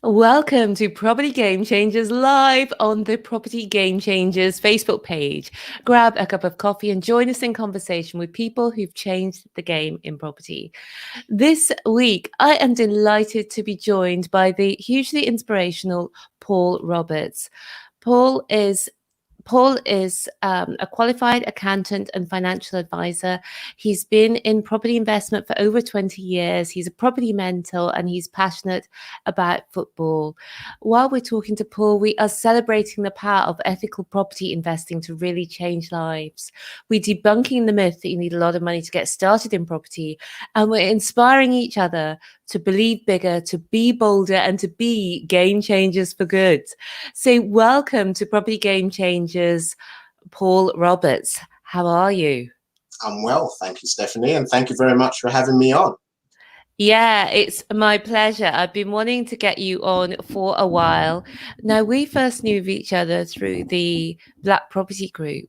Welcome to Property Game Changers live on the Property Game Changers Facebook page. Grab a cup of coffee and join us in conversation with people who've changed the game in property. This week, I am delighted to be joined by the hugely inspirational Paul Roberts. Paul is a qualified accountant and financial advisor. He's been in property investment for over 20 years. He's a property mentor and he's passionate about football. While we're talking to Paul, we are celebrating the power of ethical property investing to really change lives. We're debunking the myth that you need a lot of money to get started in property, and we're inspiring each other to believe bigger, to be bolder, and to be game changers for good. So welcome to Property Game Changers, Paul Roberts. How are you? I'm well, thank you, Stephanie, and thank you very much for having me on. Yeah, it's my pleasure. I've been wanting to get you on for a while. Now, we first knew of each other through the Black Property Group,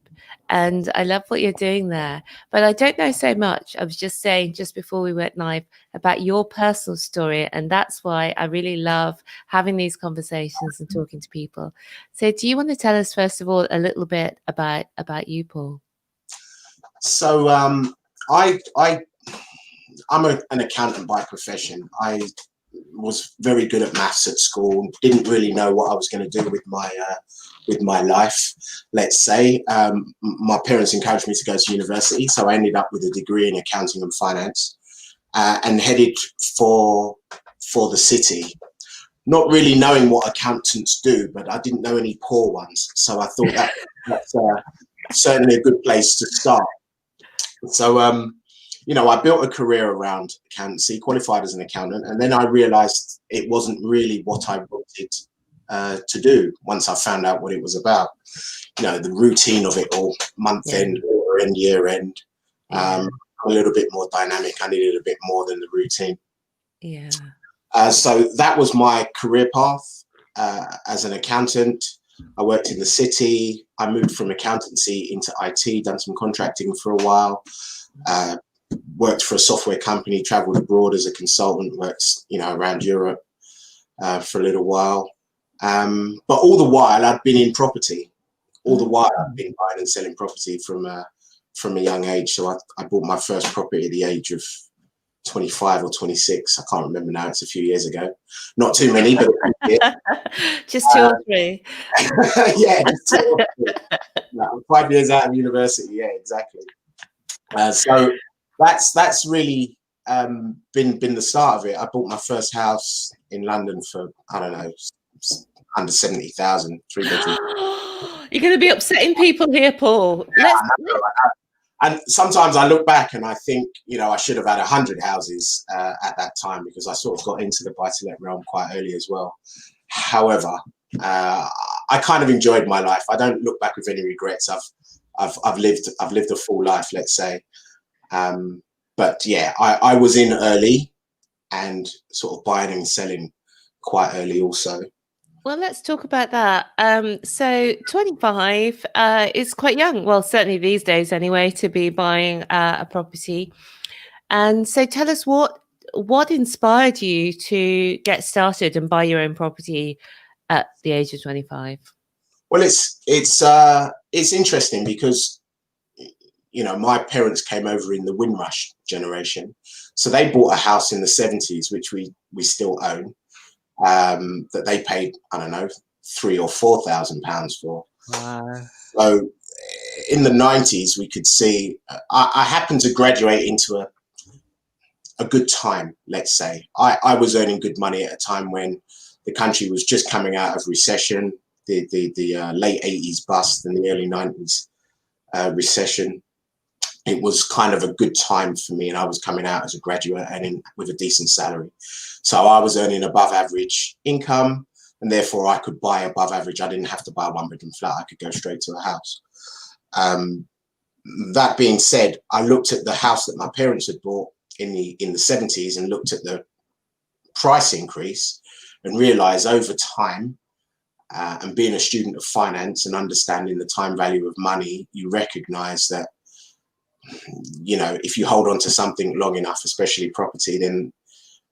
and I love what you're doing there. But I don't know so much. I was just saying just before we went live about your personal story, and that's why I really love having these conversations and talking to people. So, do you want to tell us first of all a little bit about you, Paul? So, I'm an accountant by profession. I was very good at maths at school. Didn't really know what I was going to do with my life. Let's say my parents encouraged me to go to university, so I ended up with a degree in accounting and finance, and headed for the city. Not really knowing what accountants do, but I didn't know any poor ones, so I thought that's certainly a good place to start. So, I built a career around accountancy, qualified as an accountant, and then I realized it wasn't really what I wanted to do once I found out what it was about. The routine of it all, month end, quarter end, year end, a little bit more dynamic. I needed a bit more than the routine. Yeah. So that was my career path as an accountant. I worked in the city. I moved from accountancy into IT, done some contracting for a while, worked for a software company, traveled abroad as a consultant, worked, around Europe for a little while. But all the while I'd been in property. All the while I'd been buying and selling property from a young age. So I bought my first property at the age of 25 or 26. I can't remember now. It's a few years ago. Not too many, but just 2 or 3. Yeah, just 2 or 3. I'm 5 years out of university. Yeah, exactly. So that's really been the start of it. I bought my first house in London for, I don't know, under 70,000, 3 bedroom. You're going to be upsetting people here, Paul. And sometimes I look back and I think, I should have had 100 houses at that time, because I sort of got into the buy-to-let realm quite early as well. However, I kind of enjoyed my life. I don't look back with any regrets. I've lived a full life, let's say. But yeah, I was in early and sort of buying and selling quite early also. Well, let's talk about that. So 25 is quite young. Well, certainly these days anyway, to be buying a property. And so tell us what inspired you to get started and buy your own property at the age of 25? Well, it's interesting because, my parents came over in the Windrush generation. So they bought a house in the 70s, which we still own. That they paid, I don't know, £3,000 or £4,000 for. Wow. So in the 90s, we could see, I happened to graduate into a good time, let's say. I was earning good money at a time when the country was just coming out of recession, the late 80s bust and the early 90s recession. It was kind of a good time for me, and I was coming out as a graduate and with a decent salary. So I was earning above average income, and therefore I could buy above average. I didn't have to buy a 1-bedroom flat. I could go straight to a house. That being said, I looked at the house that my parents had bought in the 70s and looked at the price increase and realized over time, and being a student of finance and understanding the time value of money, you recognize that, if you hold on to something long enough, especially property, then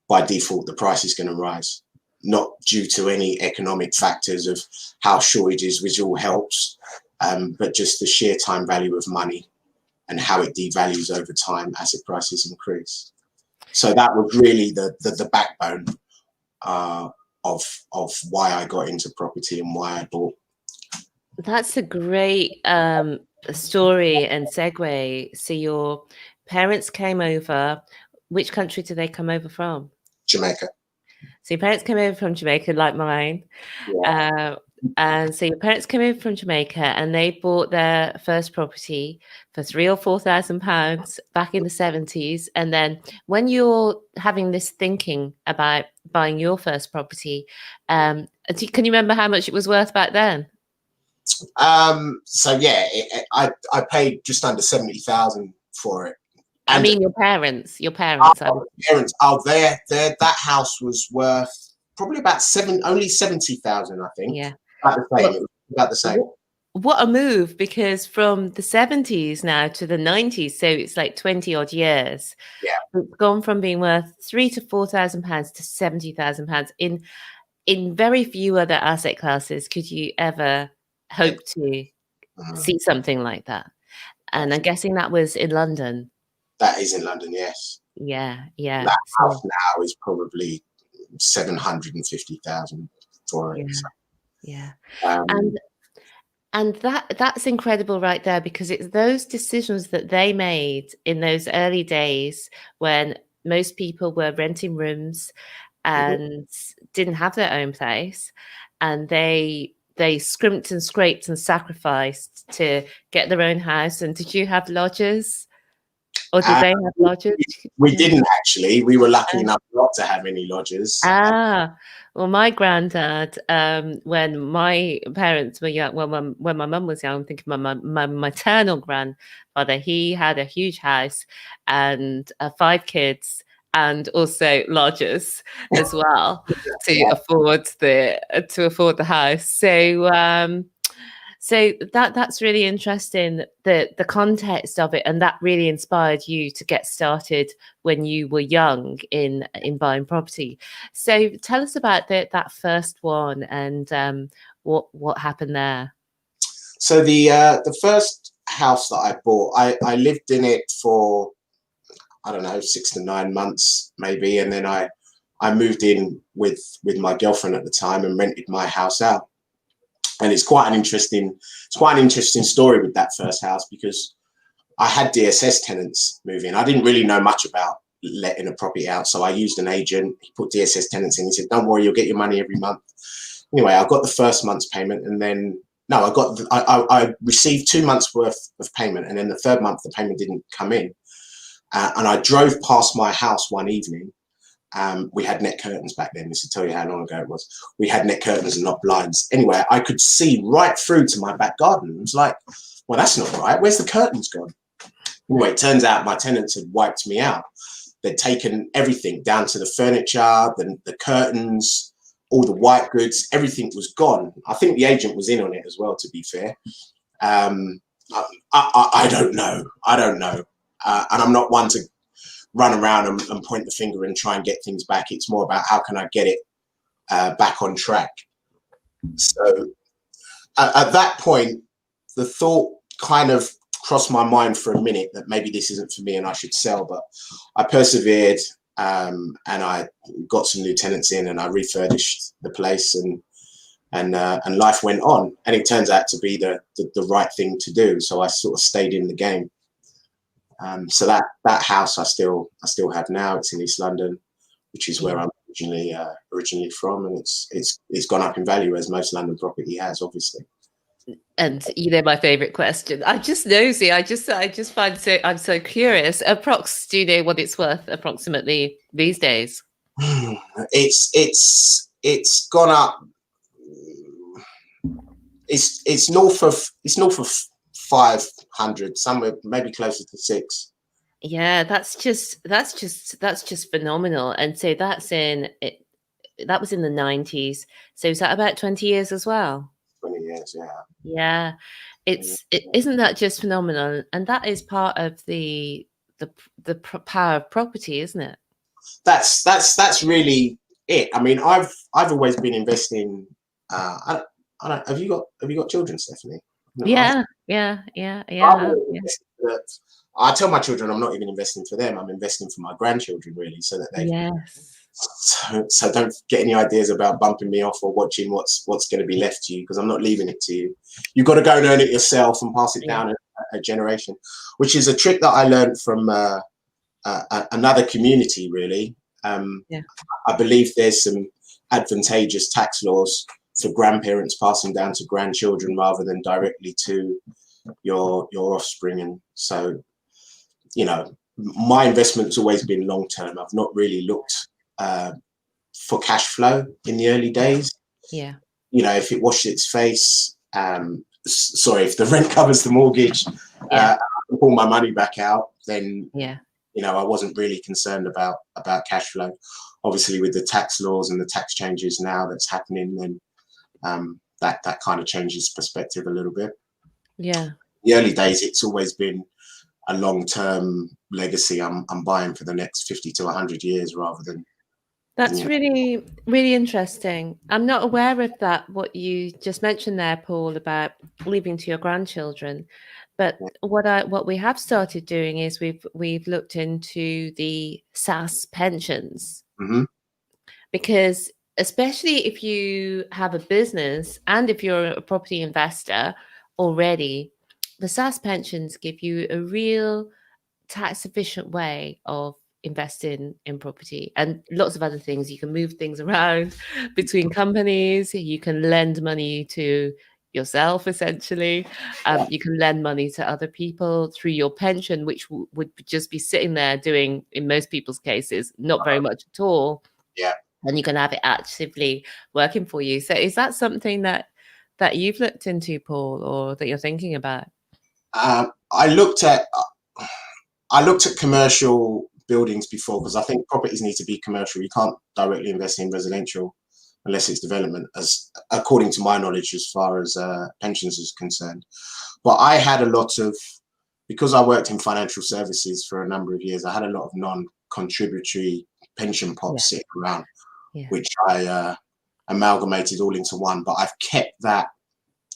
by default, the price is going to rise. not due to any economic factors of how shortages, which all helps, but just the sheer time value of money and how it devalues over time as asset prices increase. So that was really the backbone of why I got into property and why I bought. That's a great story and segue. So your parents came over. Which country did they come over from? Jamaica. So your parents came over from Jamaica, like mine. Yeah. And so your parents came over from Jamaica and they bought their first property for £3,000 or £4,000 back in the 70s. And then when you're having this thinking about buying your first property, can you remember how much it was worth back then? So yeah, I paid just under 70,000 for it. And I mean your parents. Parents. Oh, that house was worth probably about only 70,000, I think. Yeah. About the same. What a move, because from the 70s now to the 90s, so it's like 20 odd years. Yeah. It's gone from being worth £3,000 to £4,000 to £70,000. In very few other asset classes could you ever hope to see something like that. And I'm guessing that was in London. That is in London, yes. Yeah. That house now is probably 750,000 for it. Yeah. And that's incredible right there, because it's those decisions that they made in those early days when most people were renting rooms and didn't have their own place, and they scrimped and scraped and sacrificed to get their own house. And did you have lodgers? Or did they have lodgers? We didn't actually. We were lucky enough not to have any lodgers. Well, my granddad, when my parents were young, when my mum was young, I'm thinking my maternal grandfather, he had a huge house and 5 kids, and also lodgers as well to afford the house. So that's really interesting, the context of it, and that really inspired you to get started when you were young in buying property. So tell us about that first one and what happened there. So the first house that I bought, I lived in it for, I don't know, 6 to 9 months maybe, and then I moved in with my girlfriend at the time and rented my house out. And it's quite an interesting story with that first house, because I had DSS tenants move in. I didn't really know much about letting a property out, so I used an agent. He put DSS tenants in. He said, "Don't worry, you'll get your money every month." Anyway, I got the first month's payment, and then I received 2 months worth of payment, and then the third month the payment didn't come in. And I drove past my house one evening. We had net curtains back then. This will tell you how long ago it was. We had net curtains and not blinds. Anyway, I could see right through to my back garden. It was like, well, that's not right. Where's the curtains gone? Anyway, it turns out my tenants had wiped me out. They'd taken everything down to the furniture, the curtains, all the white goods. Everything was gone. I think the agent was in on it as well, to be fair. I don't know. And I'm not one to run around and point the finger and try and get things back. It's more about how can I get it back on track. So at that point, the thought kind of crossed my mind for a minute that maybe this isn't for me and I should sell, but I persevered and I got some new tenants in and I refurbished the place and life went on, and it turns out to be the right thing to do. So I sort of stayed in the game. So that house I still have now. It's in East London, which is where I'm originally from, and it's gone up in value, as most London property has, obviously. And my favorite question. I'm just nosy. I just find I'm so curious. Do you know what it's worth approximately these days? It's gone up. It's north of 500, somewhere maybe closer to 6. Yeah, that's just phenomenal. And so that was in the 90s. So is that about 20 years as well? 20 years, yeah. Yeah. Isn't that just phenomenal? And that is part of the power of property, isn't it? That's really it. I mean, I've always been investing. I don't. Have you got children, Stephanie? No, Yeah, I tell my children I'm not even investing for them. I'm investing for my grandchildren, really, so that they. yes, So don't get any ideas about bumping me off or watching what's going to be left to you, because I'm not leaving it to you. You've got to go and earn it yourself and pass it down a generation, which is a trick that I learned from another community, really. I believe there's some advantageous tax laws for grandparents passing down to grandchildren rather than directly to your offspring. And so, you know, my investment's always been long term. I've not really looked for cash flow in the early days. Yeah. You know, if it washes its face, if the rent covers the mortgage, I can pull my money back out, then you know, I wasn't really concerned about cash flow. Obviously, with the tax laws and the tax changes now that's happening, then that kind of changes perspective a little bit. Yeah. The early days, it's always been a long-term legacy. I'm buying for the next 50 to 100 years rather than. That's really, really interesting. I'm not aware of that, what you just mentioned there, Paul, about leaving to your grandchildren. But what we have started doing is we've looked into the SAS pensions. Mm-hmm. Because especially if you have a business and if you're a property investor already, the SAS pensions give you a real tax efficient way of investing in property and lots of other things. You can move things around between companies. You can lend money to yourself, essentially. You can lend money to other people through your pension, which would just be sitting there doing, in most people's cases, not very much at all. Yeah. And you can have it actively working for you. So is that something that you've looked into, Paul, or that you're thinking about? I looked at commercial buildings before, because I think properties need to be commercial. You can't directly invest in residential unless it's development, as according to my knowledge, as far as pensions is concerned. But I had a lot of, because I worked in financial services for a number of years, I had a lot of non-contributory pension pots sitting around, which I amalgamated all into one. But I've kept that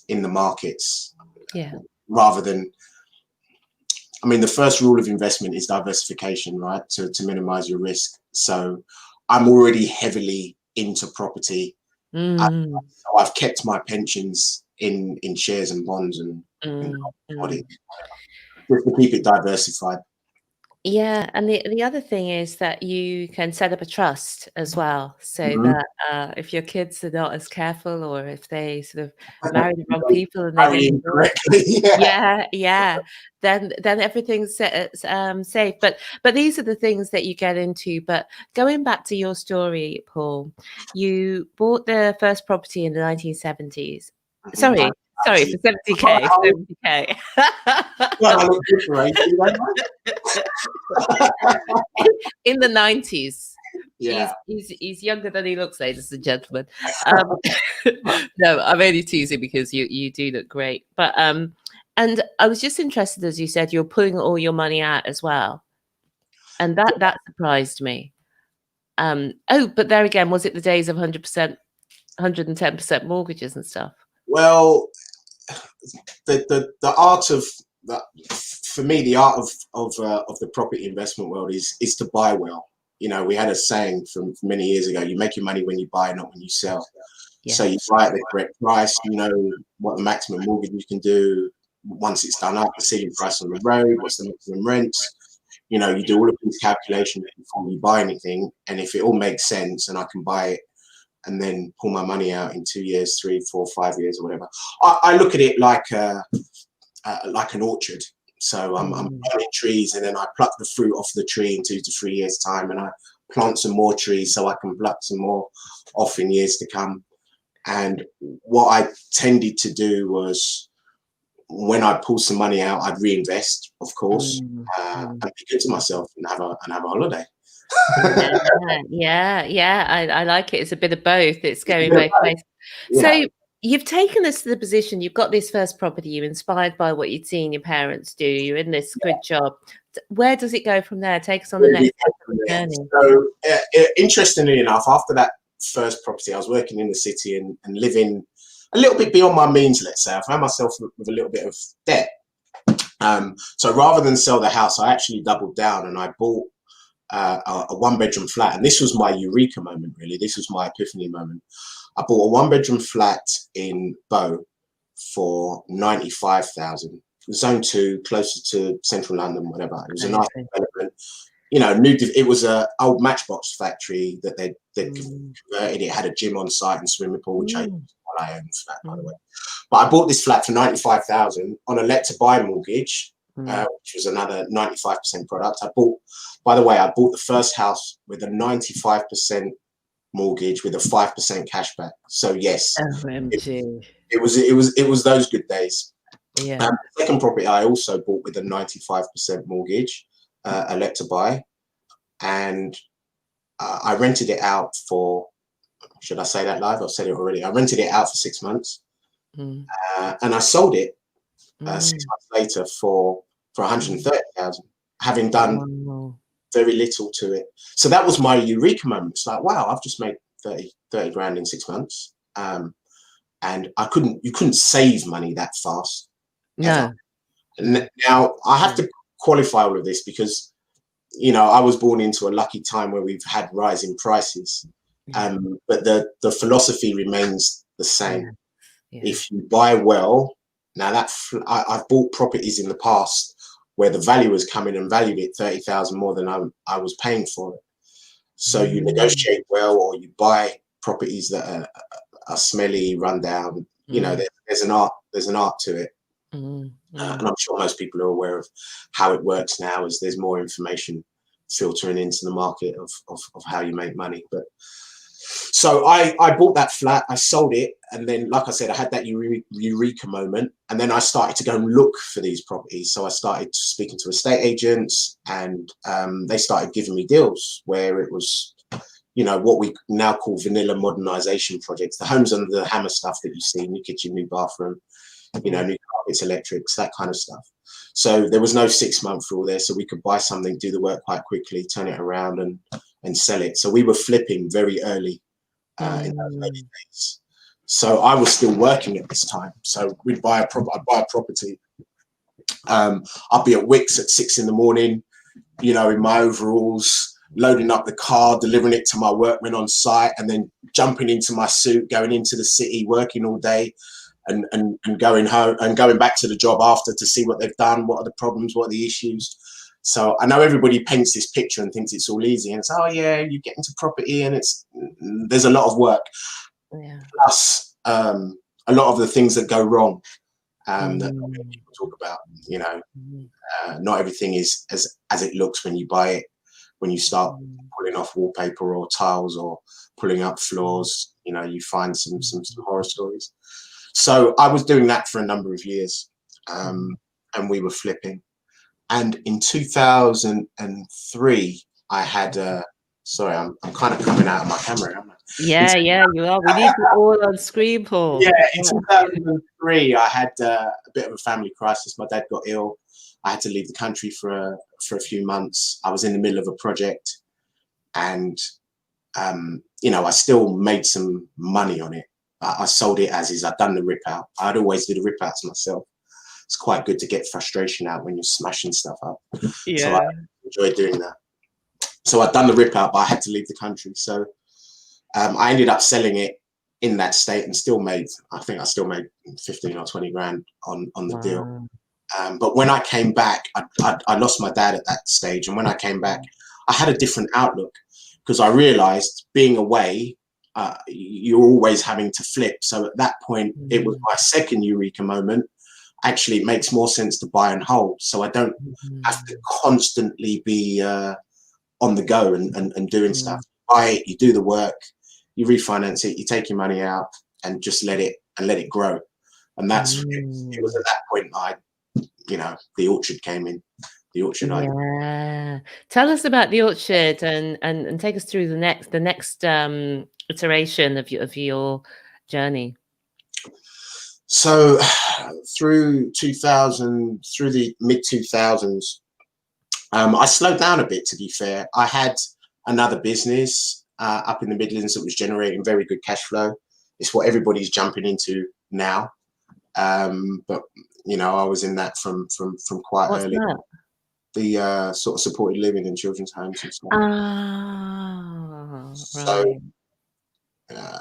in the markets rather than. I mean, the first rule of investment is diversification, right? To minimize your risk. So I'm already heavily into property. So I've kept my pensions in shares and bonds and just to keep it diversified. Yeah, and the other thing is that you can set up a trust as well, so that if your kids are not as careful, or if they sort of marry the wrong people and they get divorced, then everything's safe. But these are the things that you get into. But going back to your story, Paul, you bought the first property in the 1970s. Sorry, for 70K. 70K. Well, I look good for 80, in the 90s. Yeah. He's younger than he looks, ladies and gentlemen. No, I'm only teasing because you do look great. But and I was just interested, as you said, you're pulling all your money out as well. And that surprised me. But there again, was it the days of 100%, 110% mortgages and stuff? Well, the art of that, for me, the art of the property investment world is to buy well. You know, we had a saying from many years ago: you make your money when you buy, not when you sell. So you buy at the correct price. You know what the maximum mortgage you can do once it's done up, the ceiling price on the road, what's the maximum rents. You know, you do all of these calculations before you buy anything, and if it all makes sense and I can buy it and then pull my money out in 2 years, 3, 4, 5 years, or whatever, I look at it like an orchard. So I'm planting trees, and then I pluck the fruit off the tree in 2 to 3 years' time, and I plant some more trees so I can pluck some more off in years to come. And what I tended to do was, when I pull some money out, I'd reinvest, of course, and be good to myself and have a holiday. I like it. It's a bit of both. It's going both ways. So you've taken us to the position, you've got this first property, you're inspired by what you'd seen your parents do, you're in this good job. Where does it go from there? Take us on the next step of the journey. So interestingly enough, after that first property, I was working in the city and living a little bit beyond my means, let's say. I found myself with a little bit of debt. So rather than sell the house, I actually doubled down and I bought a one-bedroom flat. And this was my eureka moment, really. This was my epiphany moment. I bought a one-bedroom flat in Bow for 95,000. Zone 2, closer to central London, whatever. It was a nice development. You know, it was a old Matchbox factory that they'd converted. It had a gym on site and swimming pool, which I owned the flat, by the way. But I bought this flat for 95,000 on a let to buy mortgage, which was another 95% product. I bought the first house with a 95% mortgage with a 5% cashback. So yes, it was those good days. Yeah. The second property I also bought with a 95% mortgage, a let to buy, and I rented it out for, should I say that live? I've said it already. I rented it out for 6 months, and I sold it 6 months later for 130,000, having done very little to it. So that was my eureka moment. It's like, wow, I've just made 30 grand in 6 months, and you couldn't save money that fast. No. And now I have to qualify all of this because, you know, I was born into a lucky time where we've had rising prices, but the philosophy remains the same. If you buy well, now I've bought properties in the past where the valuers come in and valued it 30,000 more than I was paying for it. So you negotiate well, or you buy properties that are smelly, run down. You know, there's an art to it. And I'm sure most people are aware of how it works now, as there's more information filtering into the market of how you make money. But so I bought that flat, I sold it, and then, like I said, I had that eureka moment, and then I started to go and look for these properties. So I started speaking to estate agents, and they started giving me deals where it was, you know, what we now call vanilla modernization projects, the homes under the hammer stuff that you see, new kitchen, new bathroom, you know, new carpets, electrics, that kind of stuff. So there was no 6-month rule there, so we could buy something, do the work quite quickly, turn it around and sell it. So we were flipping very early in those early days. So I was still working at this time. So I'd buy a property. I'd be at Wicks at 6 in the morning, you know, in my overalls, loading up the car, delivering it to my workmen on site, and then jumping into my suit, going into the city, working all day, and going home and going back to the job after to see what they've done, what are the problems, what are the issues. So I know everybody paints this picture and thinks it's all easy, and it's, oh yeah, you get into property and there's a lot of work. Plus a lot of the things that go wrong that people talk about, you know. Not everything is as it looks when you buy it. When you start pulling off wallpaper or tiles or pulling up floors, you know, you find some horror stories. So I was doing that for a number of years, and we were flipping. And in 2003, I had sorry, I'm kind of coming out of my camera, aren't I? Yeah, you are. We need it all on screen, Paul. Yeah, in 2003, I had a bit of a family crisis. My dad got ill. I had to leave the country for a few months. I was in the middle of a project, and you know, I still made some money on it. I sold it as is. I'd done the rip out. I'd always do the rip outs myself. It's quite good to get frustration out when you're smashing stuff up. Yeah. So I enjoyed doing that. So I'd done the rip out, but I had to leave the country. So I ended up selling it in that state and I think I still made 15 or 20 grand on the deal. But when I came back, I lost my dad at that stage. And when I came back, I had a different outlook, because I realized being away, you're always having to flip. So at that point, it was my second eureka moment. Actually, it makes more sense to buy and hold. So I don't have to constantly be on the go and doing stuff. Buy it, you do the work, you refinance it, you take your money out and just let it grow. And that's, it was at that point you know, the orchard came in. The orchard. Yeah. Tell us about the orchard and take us through the next iteration of your journey. So through the mid 2000s, I slowed down a bit, to be fair. I had another business. up in the Midlands that was generating very good cash flow. It's what everybody's jumping into now. But you know, I was in that from quite What's early. that? The sort of supported living in children's homes and stuff. Ah, So right.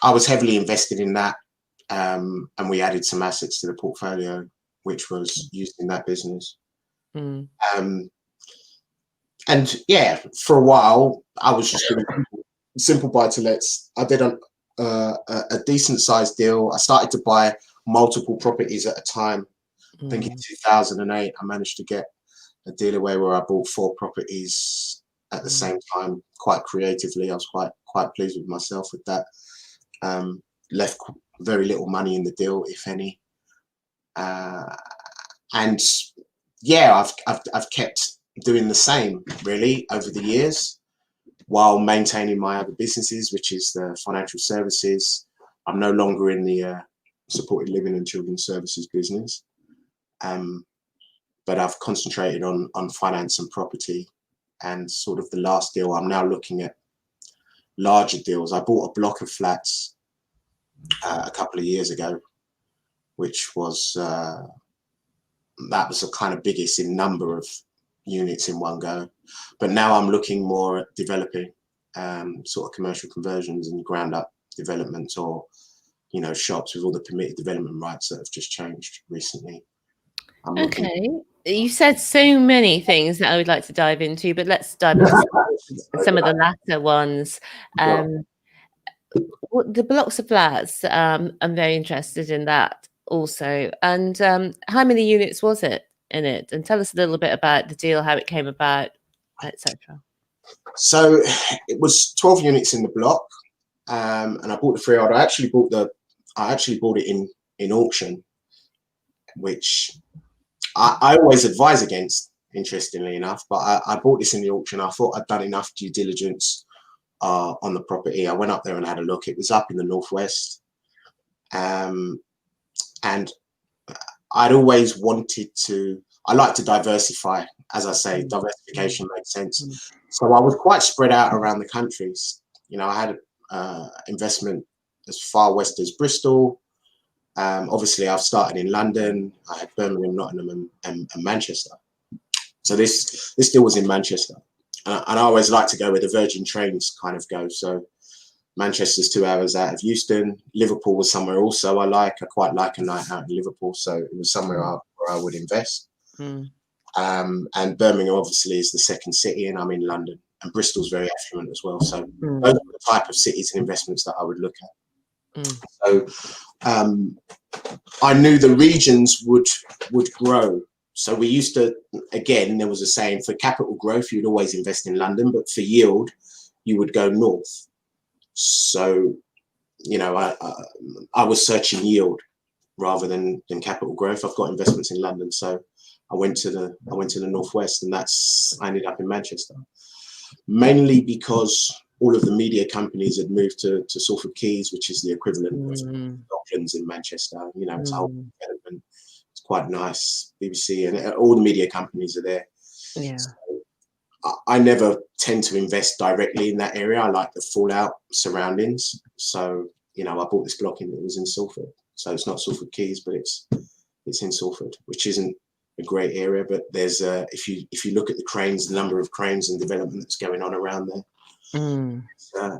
I was heavily invested in that, and we added some assets to the portfolio, which was used in that business. Mm. And yeah, for a while, I was just doing simple buy-to-lets. I did a decent sized deal. I started to buy multiple properties at a time. I think in 2008, I managed to get a deal away where I bought 4 properties at the same time, quite creatively. I was quite pleased with myself with that. Left very little money in the deal, if any. And yeah, I've kept doing the same really over the years, while maintaining my other businesses, which is the financial services. I'm no longer in the supported living and children's services business, but I've concentrated on finance and property. And sort of the last deal, I'm now looking at larger deals. I bought a block of flats a couple of years ago, which was that was the kind of biggest in number of units in one go. But now I'm looking more at developing sort of commercial conversions and ground up developments, or you know, shops with all the permitted development rights that have just changed recently. Okay, you said so many things that I would like to dive into, but let's dive into some of the latter ones. The blocks of flats, I'm very interested in that also. And how many units was it in it? And tell us a little bit about the deal, how it came about, etc. So it was 12 units in the block, and I bought the freehold. I actually bought it in auction, which I always advise against, interestingly enough. But I bought this in the auction. I thought I'd done enough due diligence on the property. I went up there and had a look. It was up in the northwest, and I'd always wanted to. I like to diversify, as I say. Diversification makes sense. So I was quite spread out around the countries. You know, I had investment as far west as Bristol. Obviously, I've started in London. I had Birmingham, Nottingham, and Manchester. So this deal was in Manchester, and I always like to go where the Virgin trains kind of go. So Manchester's 2 hours out of Euston. Liverpool was somewhere also I quite like a night out in Liverpool, so it was somewhere where I would invest. And Birmingham obviously is the second city, and I'm in London, and Bristol's very affluent as well. So those are the type of cities and investments that I would look at. So I knew the regions would grow. So we used to, again, there was a saying, for capital growth, you'd always invest in London, but for yield, you would go north. So, you know, I was searching yield rather than capital growth. I've got investments in London, so I went to the northwest, and I ended up in Manchester, mainly because all of the media companies had moved to Salford Quays, which is the equivalent of Docklands in Manchester. You know, it's a whole development. It's quite nice. BBC and all the media companies are there. Yeah. So I never tend to invest directly in that area. I like the fallout surroundings. So, you know, I bought this block it was in Salford. So it's not Salford Quays, but it's in Salford, which isn't a great area. But there's if you look at the cranes, the number of cranes and development that's going on around there,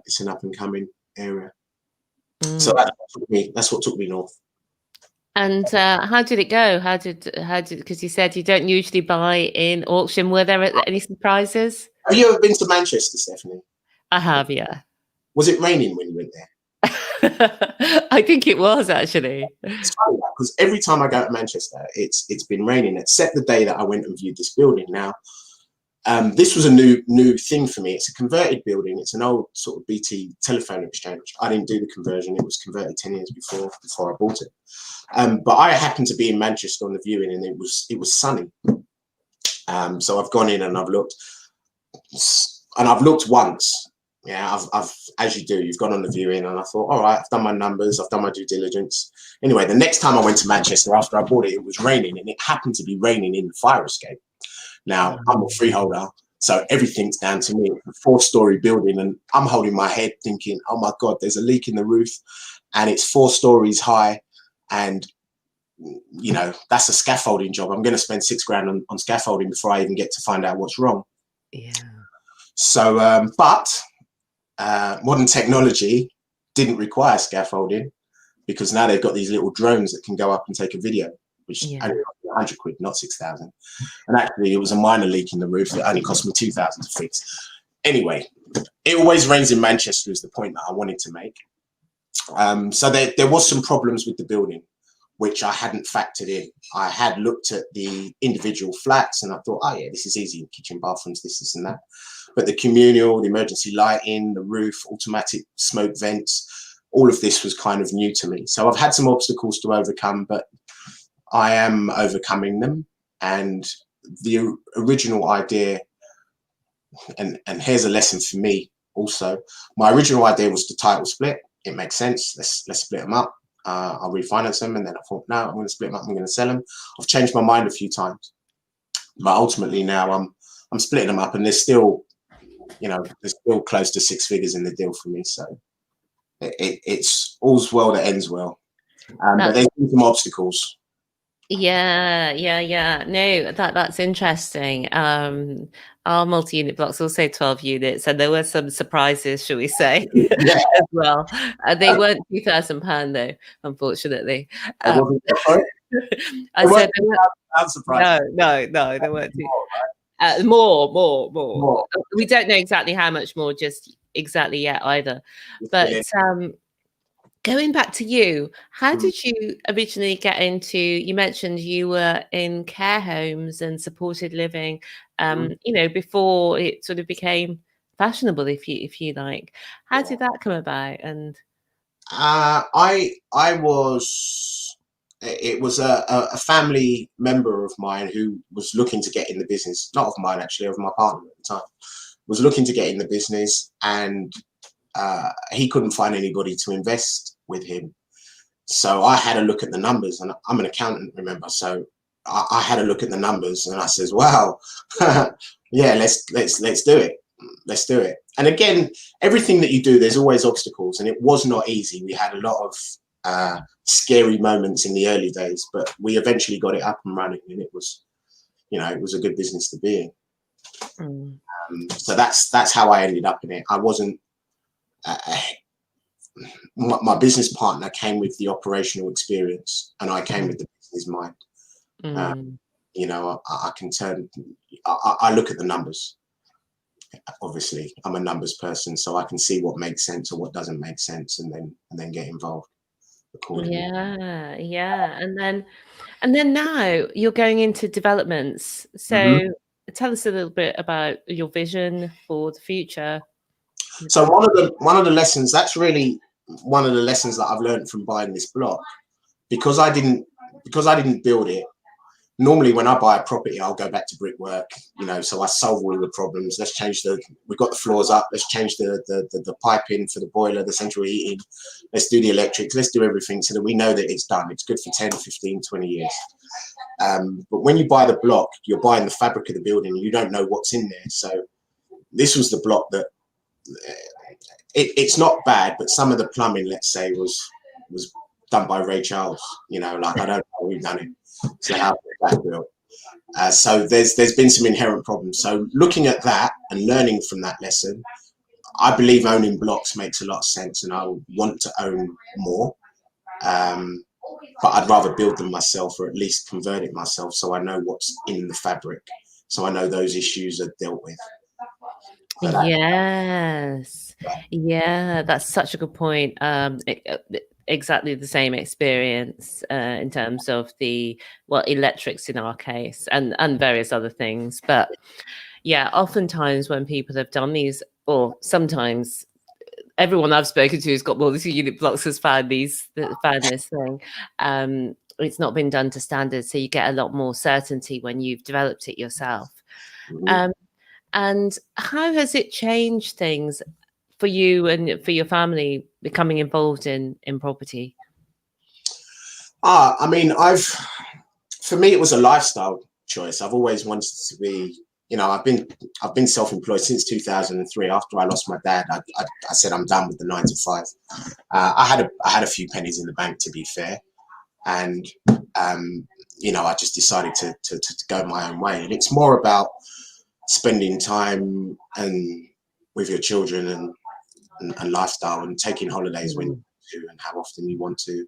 it's an up and coming area. So that's what took me north. And how did it go? How did because you said you don't usually buy in auction. Were there any surprises? Have you ever been to Manchester, Stephanie? I have, yeah. Was it raining when you went there? I think it was actually. It's funny because every time I go to Manchester, it's been raining, except the day that I went and viewed this building. Now, this was a new thing for me. It's a converted building. It's an old sort of BT telephone exchange. I didn't do the conversion. It was converted 10 years before I bought it. But I happened to be in Manchester on the viewing, and it was sunny. So I've gone in and I've looked once. Yeah, I've as you do, you've gone on the viewing, and I thought, all right, I've done my numbers, I've done my due diligence. Anyway, the next time I went to Manchester after I bought it, it was raining, and it happened to be raining in the fire escape. Now, I'm a freeholder. So everything's down to me. It's a 4-story building, and I'm holding my head thinking, oh my God, there's a leak in the roof and it's 4 stories high. And, you know, that's a scaffolding job. I'm going to spend £6,000 on scaffolding before I even get to find out what's wrong. Yeah. So, but modern technology didn't require scaffolding, because now they've got these little drones that can go up and take a video, which only cost me £100, not 6,000. And actually, it was a minor leak in the roof that only cost me 2,000 to fix. Anyway, it always rains in Manchester is the point that I wanted to make. So there was some problems with the building, which I hadn't factored in. I had looked at the individual flats and I thought, oh yeah, this is easy, kitchen, bathrooms, this and that. But the communal, the emergency lighting, the roof, automatic smoke vents, all of this was kind of new to me. So I've had some obstacles to overcome, but I am overcoming them. And the original idea, and here's a lesson for me also, my original idea was the title split. It makes sense. Let's split them up. I'll refinance them. And then I thought, no, I'm going to split them up. I'm going to sell them. I've changed my mind a few times, but ultimately now I'm splitting them up, and there's still, you know, there's still close to 6 figures in the deal for me. So it's all's well that ends well. But there's been some obstacles. Yeah. No, that's interesting. Our multi-unit blocks also 12 units, and there were some surprises, shall we say, as well. They weren't £2,000 though, unfortunately. I said no, there weren't. More. We don't know exactly how much more just exactly yet either. But going back to you, how did you originally get into, you mentioned you were in care homes and supported living, you know, before it sort of became fashionable, if you like. How did that come about? And it was a family member of mine who was looking to get in the business, not of mine actually, of my partner at the time, was looking to get in the business, and he couldn't find anybody to invest with him. So I had a look at the numbers, and I'm an accountant, remember? So I had a look at the numbers and I says, wow, yeah, let's do it. Let's do it. And again, everything that you do, there's always obstacles, and it was not easy. We had a lot of scary moments in the early days, but we eventually got it up and running, and it was, you know, it was a good business to be in. So that's how I ended up in it. I wasn't, my business partner came with the operational experience, and I came with the business mind. You know, I look at the numbers. Obviously, I'm a numbers person, so I can see what makes sense or what doesn't make sense, and then get involved accordingly. Yeah. And then now you're going into developments. So tell us a little bit about your vision for the future. So one of the lessons, that's really one of the lessons that I've learned from buying this block, because I didn't build it. Normally when I buy a property, I'll go back to brickwork, you know, so I solve all of the problems. Let's change we've got the floors up, let's change the piping for the boiler, the central heating, let's do the electrics, let's do everything so that we know that it's done. It's good for 10, 15, 20 years. But when you buy the block, you're buying the fabric of the building, and you don't know what's in there. So this was the block that, it's not bad, but some of the plumbing, let's say, was done by Ray Charles. You know, like, I don't know who's done it. So how that built. So there's been some inherent problems. So looking at that and learning from that lesson, I believe owning blocks makes a lot of sense, and I want to own more. But I'd rather build them myself, or at least convert it myself, so I know what's in the fabric, so I know those issues are dealt with. Yes. Yeah, that's such a good point. Exactly the same experience in terms of the, well, electrics in our case, and various other things. But yeah, oftentimes when people have done these, or sometimes everyone I've spoken to who's got multi-unit blocks has found this thing. It's not been done to standards, so you get a lot more certainty when you've developed it yourself. And how has it changed things for you and for your family becoming involved in property? I mean, for me, it was a lifestyle choice. I've always wanted to be you know, I've been self-employed since 2003. After I lost my dad, I said I'm done with the 9 to 5. I had a few pennies in the bank, to be fair, and you know, I just decided to go my own way. And it's more about spending time and with your children and lifestyle, and taking holidays when you want to and how often you want to.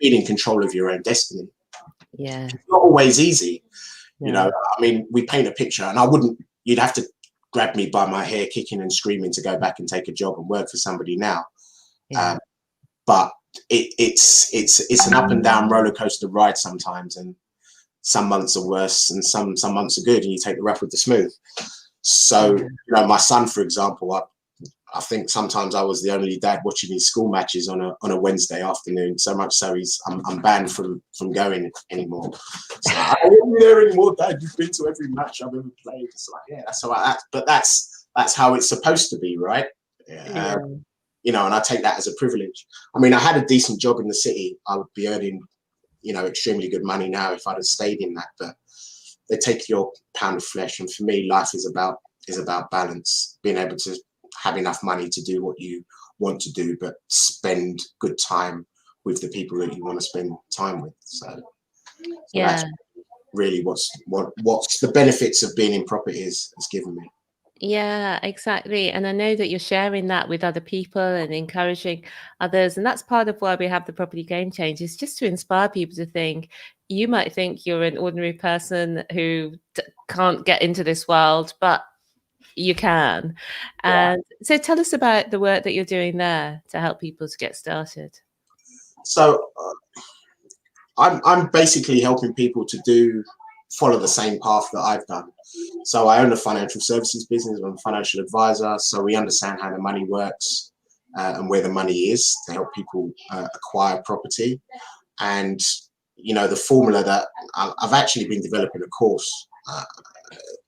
Being in control of your own destiny. Yeah. It's not always easy. No. You know, I mean, we paint a picture, and you'd have to grab me by my hair, kicking and screaming, to go back and take a job and work for somebody now. Yeah. But it's an up and down roller coaster ride sometimes, and some months are worse and some months are good, and you take the rough with the smooth. So, you know, my son, for example, I think sometimes I was the only dad watching his school matches on a Wednesday afternoon. So much so I'm banned from going anymore. So I won't be there anymore, Dad. You've been to every match I've ever played. It's like, yeah, that's all right. But that's how it's supposed to be, right? Yeah. You know, and I take that as a privilege. I mean, I had a decent job in the city. I would be earning, you know, extremely good money now if I'd have stayed in that. But they take your pound of flesh, and for me, life is about balance, being able to have enough money to do what you want to do, but spend good time with the people that you want to spend time with. So Yeah, that's really what's the benefits of being in property has given me. yeah, exactly. And I know that you're sharing that with other people and encouraging others. And that's part of why we have the Property Game Changers, just to inspire people to think. You might think you're an ordinary person who can't get into this world, but you can. Yeah. And so tell us about the work that you're doing there to help people to get started. So I'm basically helping people to follow the same path that I've done. So I own a financial services business. I'm a financial advisor. So we understand how the money works and where the money is to help people acquire property. And, you know, the formula that I've actually been developing a course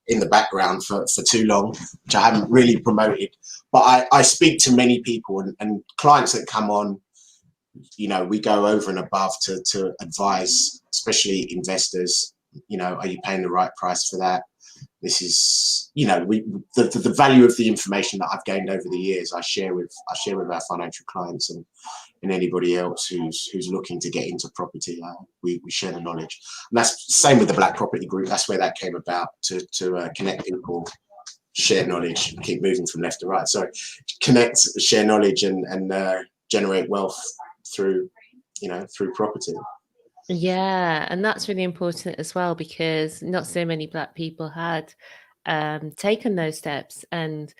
in the background for too long, which I haven't really promoted. But I speak to many people and clients that come on. You know, we go over and above to advise, especially investors. You know, are you paying the right price for that? This is, you know, the value of the information that I've gained over the years. I share with our financial clients and anybody else who's looking to get into property. We share the knowledge, and that's the same with the Black Property Group. That's where that came about, to connect people, share knowledge, and keep moving from left to right. So connect, share knowledge, and generate wealth through property. Yeah, and that's really important as well, because not so many Black people had taken those steps. And,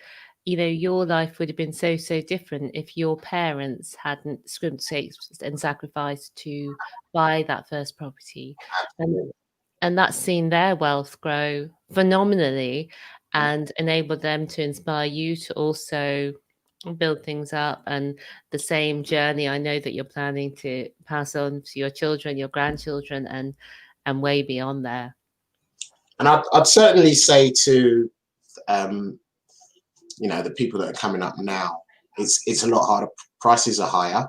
you know, your life would have been so different if your parents hadn't scrimped and sacrificed to buy that first property. And that's seen their wealth grow phenomenally and enabled them to inspire you to also build things up. And the same journey I know that you're planning to pass on to your children, your grandchildren, and way beyond there. And I'd certainly say to you know, the people that are coming up now, it's a lot harder. Prices are higher,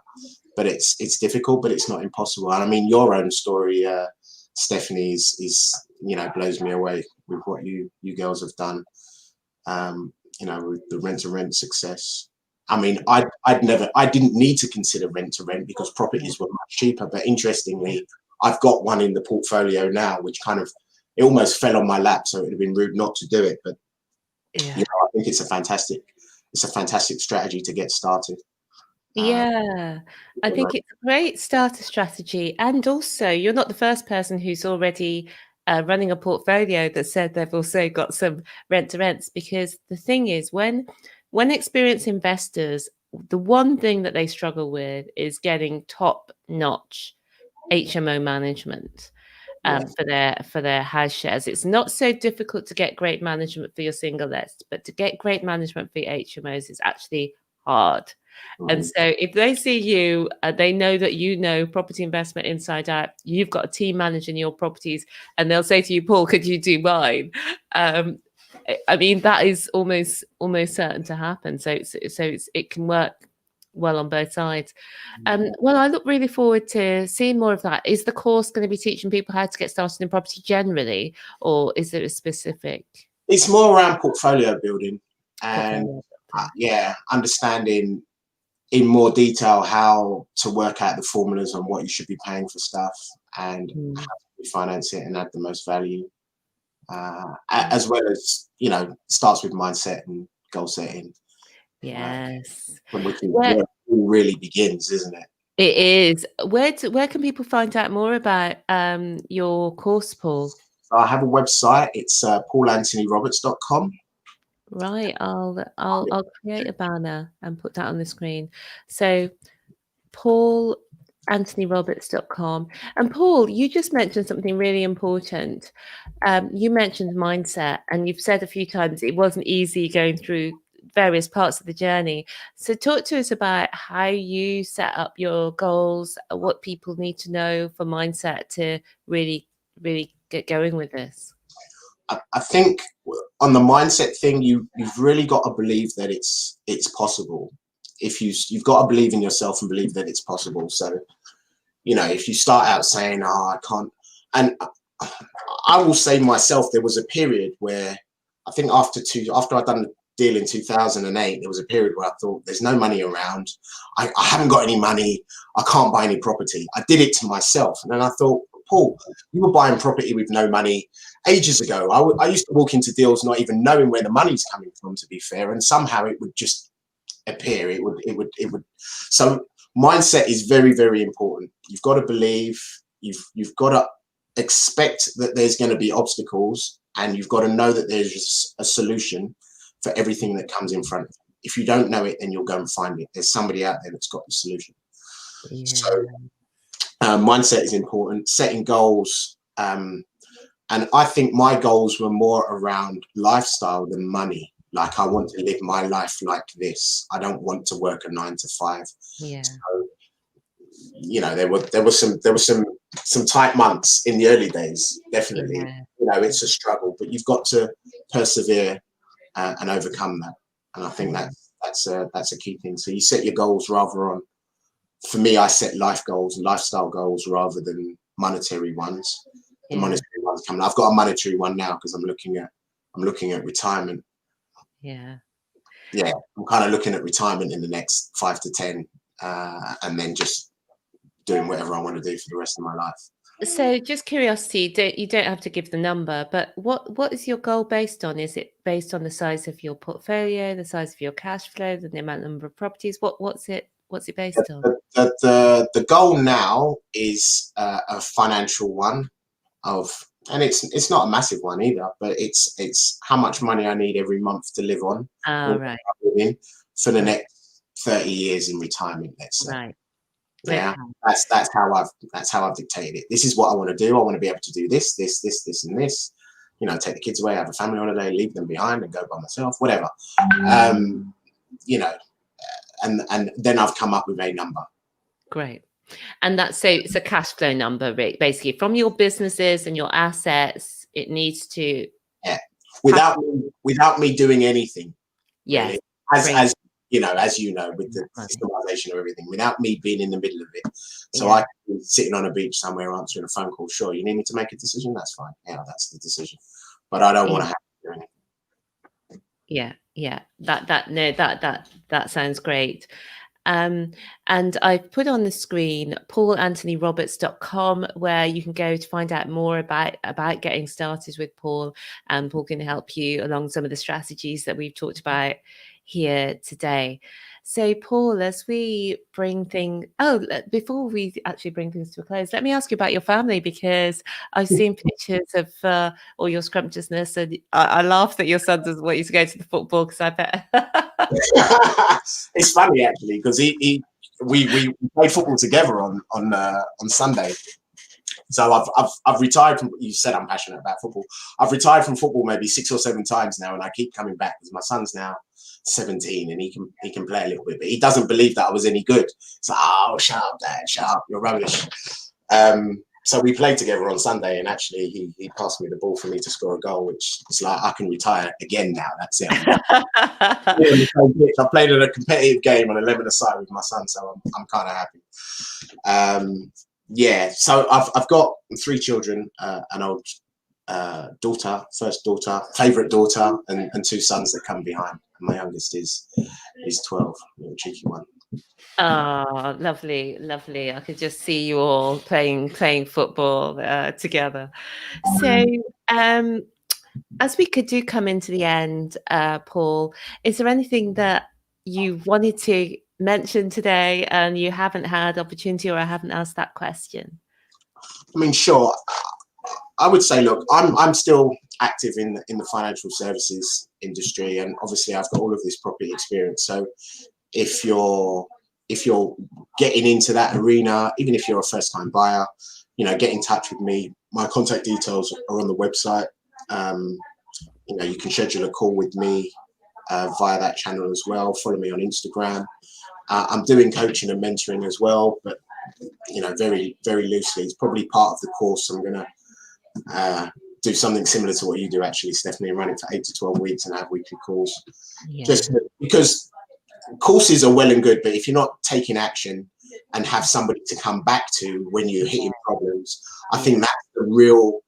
but it's difficult, but it's not impossible. And I mean, your own story, Stephanie, is you know, blows me away with what you girls have done. You know, with the rent to rent success. I mean, I didn't need to consider rent to rent because properties were much cheaper. But interestingly, I've got one in the portfolio now, which kind of, it almost fell on my lap. So it would have been rude not to do it. But Yeah. you know, I think it's a fantastic strategy to get started. Yeah, I think it's a great starter strategy. And also, you're not the first person who's already running a portfolio that said they've also got some rent to rents, because the thing is, when experienced investors, the one thing that they struggle with is getting top notch HMO management for their house shares. It's not so difficult to get great management for your single list, but to get great management for your HMOs is actually hard. And so if they see you, they know that you know property investment inside out, you've got a team managing your properties, and they'll say to you, Paul, could you do mine? I mean, that is almost certain to happen. So it can work well on both sides. Well, I look really forward to seeing more of that. Is the course going to be teaching people how to get started in property generally, or is it a specific? It's more around portfolio building and Portfolio? yeah, understanding in more detail how to work out the formulas on what you should be paying for stuff and how to refinance it and add the most value, as well as, you know, starts with mindset and goal setting. Yes. From which is where it all really begins, isn't it? It is. Where can people find out more about your course, Paul? So I have a website. It's paulanthonyroberts.com. Right. I'll create a banner and put that on the screen. So paulanthonyroberts.com. And Paul, you just mentioned something really important. You mentioned mindset, and you've said a few times it wasn't easy going through various parts of the journey. So talk to us about how you set up your goals, what people need to know for mindset to really get going with this. I think on the mindset thing, you've really got to believe that it's possible. If you've got to believe in yourself and believe that it's possible. So, you know, if you start out saying, "Oh, I can't," and I will say myself, there was a period where I think after I'd done the deal in 2008, there was a period where I thought, "There's no money around. I haven't got any money. I can't buy any property." I did it to myself, and then I thought, Paul, you were buying property with no money ages ago. I used to walk into deals not even knowing where the money's coming from, to be fair, and somehow it would just appear. It would. So mindset is very, very important. You've got to believe. You've got to expect that there's going to be obstacles, and you've got to know that there's a solution for everything that comes in front of you. If you don't know it, then you'll go and find it. There's somebody out there that's got the solution. Yeah. So mindset is important. Setting goals. And I think my goals were more around lifestyle than money. Like, I want to live my life like this. I don't want to work a 9 to 5. Yeah. So, you know, there were some tight months in the early days. Definitely. Yeah. You know, it's a struggle, but you've got to persevere and overcome that. And I think that's a key thing. So you set your goals rather on. For me, I set life goals and lifestyle goals rather than monetary ones. The monetary ones coming. I've got a monetary one now because I'm looking at retirement. Yeah, I'm kind of looking at retirement in the next 5 to 10, and then just doing whatever I want to do for the rest of my life. So, just curiosity, you don't have to give the number, but what is your goal based on? Is it based on the size of your portfolio, the size of your cash flow, the number of properties? What's it based on? The goal now is a financial one and it's not a massive one either, but it's how much money I need every month to live on. Right. For the next 30 years in retirement, let's say. Right. Yeah, okay. That's how I've dictated it. This is what I want to do. I want to be able to do this, and this. You know, take the kids away, have a family holiday, leave them behind, and go by myself. Whatever. You know, and then I've come up with a number. Great. And that's so it's a cash flow number, basically, from your businesses and your assets. It needs to without me doing anything. Yes. Really. As you know, with the systemization of everything, without me being in the middle of it. So I can be sitting on a beach somewhere answering a phone call. Sure, you need me to make a decision? That's fine. Yeah, that's the decision. But I don't want to have to do anything. Yeah. That sounds great. And I've put on the screen paulanthonyroberts.com, where you can go to find out more about getting started with Paul, and Paul can help you along some of the strategies that we've talked about here today. So, Paul, as we before we actually bring things to a close, let me ask you about your family, because I've seen pictures of all your scrumptiousness, and I laugh that your son doesn't want you to go to the football, because I bet. It's funny actually, because we played football together on Sunday. So I've retired from. You said I'm passionate about football. I've retired from football maybe 6 or 7 times now, and I keep coming back because my son's now 17 and he can play a little bit, but he doesn't believe that I was any good. So, oh, shut up, Dad, shut up, you're rubbish. So we played together on Sunday, and actually he passed me the ball for me to score a goal, which is like, I can retire again now. That's it. I played in a competitive game on 11-a-side with my son, so I'm kind of happy. Yeah, so I've got 3 children, an old daughter, first daughter, favourite daughter, and 2 sons that come behind. And my youngest is 12, little cheeky one. Oh, lovely, lovely. I could just see you all playing football together. So, as we do come into the end, Paul, is there anything that you wanted to mention today and you haven't had opportunity, or I haven't asked that question? I mean, sure. I would say, look, I'm still active in the financial services industry, and obviously I've got all of this property experience. So if you're getting into that arena, even if you're a first-time buyer, you know, get in touch with me. My contact details are on the website. You know, you can schedule a call with me via that channel as well. Follow me on Instagram. I'm doing coaching and mentoring as well, but you know, very, very loosely. It's probably part of the course. I'm gonna do something similar to what you do, actually, Stephanie, and run it for 8 to 12 weeks and have weekly calls. Yeah. Just because courses are well and good, but if you're not taking action and have somebody to come back to when you're hitting problems, I think that's the real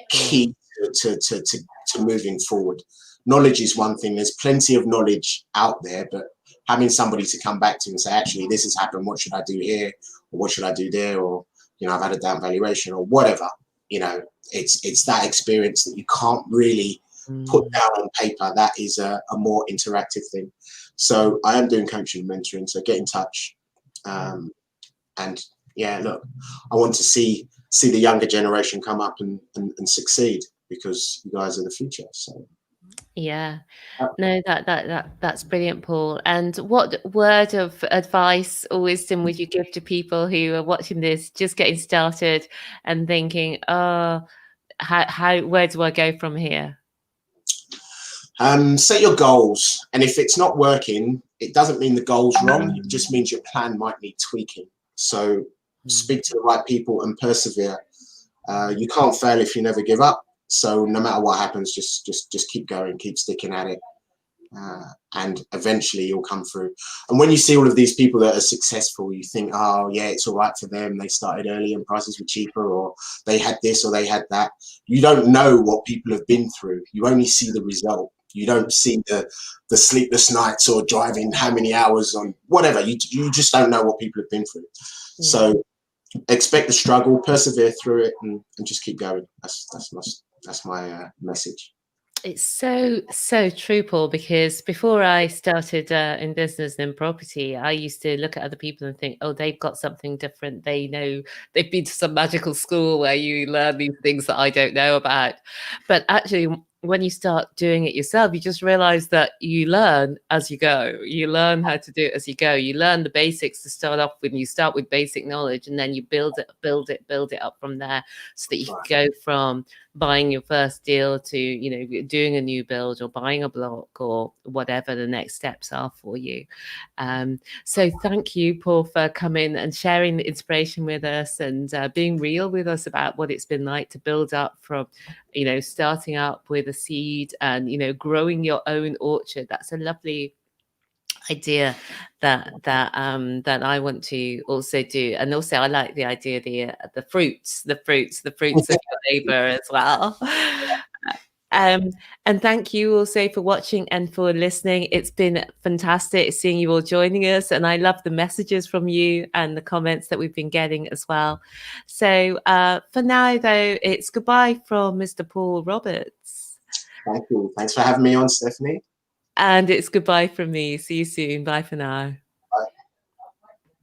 key to moving forward. Knowledge is one thing. There's plenty of knowledge out there, but having somebody to come back to and say, actually, this has happened, what should I do here? Or what should I do there? Or, you know, I've had a down valuation or whatever, you know, it's that experience that you can't really put down on paper. That is a more interactive thing. So I am doing coaching and mentoring, so get in touch. And yeah, look, I want to see the younger generation come up and succeed, because you guys are the future. So yeah, no, that's brilliant, Paul. And what word of advice or wisdom would you give to people who are watching this, just getting started and thinking, oh, where do I go from here? Set your goals, and if it's not working, it doesn't mean the goal's wrong. It just means your plan might need tweaking. So speak to the right people and persevere. You can't fail if you never give up. So no matter what happens, just keep going, keep sticking at it, and eventually you'll come through. And when you see all of these people that are successful, you think, oh yeah, it's all right for them. They started early and prices were cheaper, or they had this or they had that. You don't know what people have been through. You only see the result. You don't see the sleepless nights or driving how many hours on whatever. You just don't know what people have been through. Yeah. So expect the struggle, persevere through it, and just keep going. That's my message. It's so true, Paul, because before I started in business and in property, I used to look at other people and think, oh, they've got something different. They know, they've been to some magical school where you learn these things that I don't know about. But actually, when you start doing it yourself, you just realize that you learn as you go. You learn how to do it as you go. You learn the basics to start off with. You start with basic knowledge, and then you build it up from there, so that you can go from buying your first deal to, you know, doing a new build or buying a block or whatever the next steps are for you. So thank you, Paul, for coming and sharing the inspiration with us and being real with us about what it's been like to build up from, you know, starting up with a seed and, you know, growing your own orchard. That's a lovely idea that I want to also do. And also I like the idea the fruits of your labor as well. And thank you also for watching and for listening. It's been fantastic seeing you all joining us, and I love the messages from you and the comments that we've been getting as well. So for now, though, it's goodbye from Mr. Paul Roberts. Thank you. Thanks for having me on, Stephanie. And it's goodbye from me. See you soon. Bye for now.